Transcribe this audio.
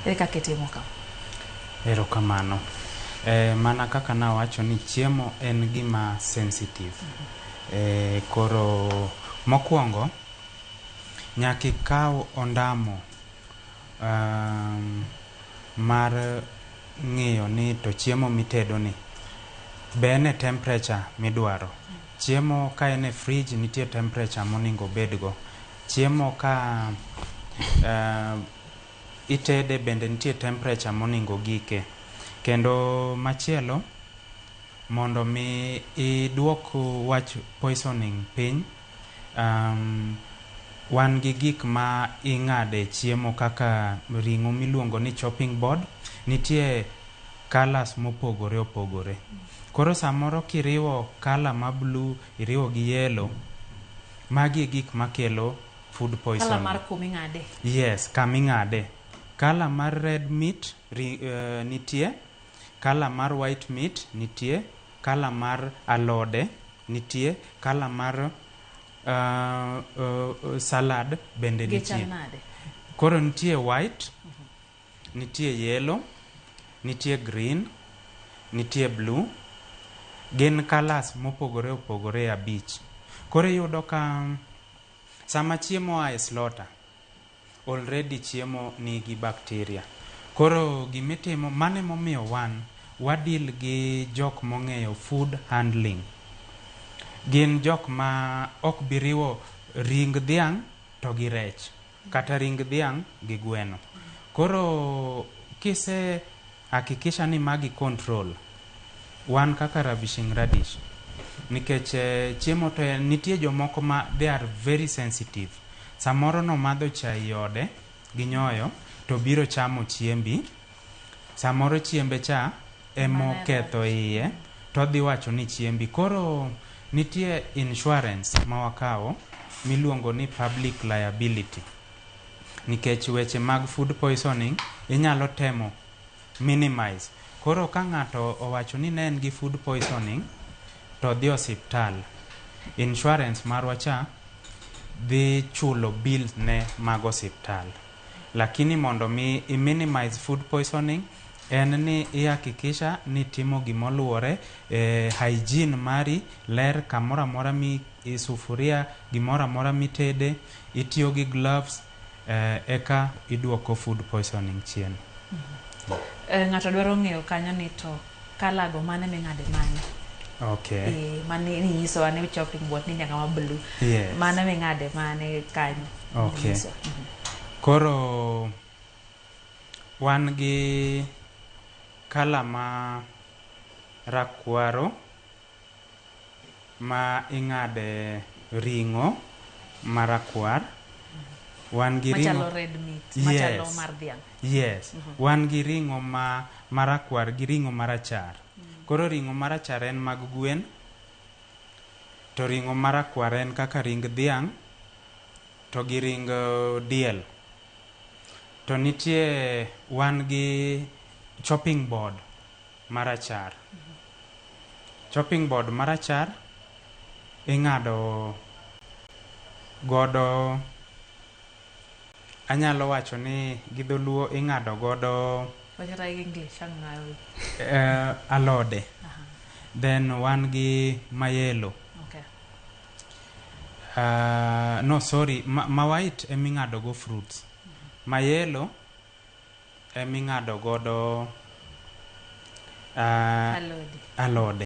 ere kaka itimo kama? Erokamano. Mana kaka nawacho ni chiemo en gima sensitive. Koro mokwongo nyaka ikaw ondamo mar ng'iyo ni to chiemo mitedo ni be en e temperature midwaro. Chiemo ka en e fridge nitie temperature monego bedgo. Chiemo ka itede bende nitie temperature monego gike. Kendo machielo, mondo mi iduok wach poisoning piny, wan gi gik ma ing'ade chiemo kaka ring'o miluongo ni chopping board, nitie colors mopogore opogore. Koro samoro kiriwo color ma blue, iriwo gi yellow, magi e gik makelo food poisoning. Color mar kuming'ade? Yes, kaming'ade. Color mar red meat nitie, color mar white meat nitie, color mar alode nitie, color mar salad bende nitie. Koro nitie white, nitie yellow, nitie green, nitie blue. Gin colors mopogore opogore abich. Koro iyudo ka sama chiemo ae slaughter, already chiemo nigi bacteria. Koro gimitimo, mane momiyo wadil gi jok mong'eyo food handling. Gin jok ma ok biriwo ring dhiang' to gi rech, kata ring dhiang' gi gweno. Koro kise hakikisha ni magi control, wan kaka Ravishing Radish, nikech chiemo to nitie jomoko ma they are very sensitive. Samoro nomadho chai ode gi nyoyo to biro chamo chiembi, samoro chiembe cha emoketho iye to dhi wacho ni chiembi. Koro nitie insurance ma wakawo miluongo ni public liability, nikech weche mag food poisoning inyalo temo minimize. Koro ka ng'ato owacho ni ne en gi food poisoning to dhi osiptal, insurance marwa cha dhi chulo bills ne mag osiptal. Lakini mondo mi minimize food poisoning en ni ihakikisha ni timo gimoluore, hygiene mari, ler kamoro amora mi sufuria, gimoro amora mitede, itiyo gi gloves, eka iduoko food poisoning chien. Ng'ato dwaro ng'eyo kanyo ni to kalago mane ming'ade mane? Okay. Mane niyiso ane chopping board ni nyaka ma blue. Yes. Mane ming'ade mane kanyo? Okay. Koro wan gi kala ma rakwaro ma ing'ade ring'o marakwar. Wan gi ring'o machalo red meat, machalo mar dhiang'. Yes. Wan gi ring'o marakwar gi ring'o marachar. Koro ring'o marachar en mag gwen, to ring'o marakwar en kaka ring dhiang' to gi ring diel. To nitie wan gi chopping board marachar. Chopping board marachar ing'ado godo, anyalo wacho ni gi dholuo ing'ado godo alode. Then wan gi mayelo. Okay. No, sorry, ma white eming'ado go fruits. Mayelo eming'ado godo alode.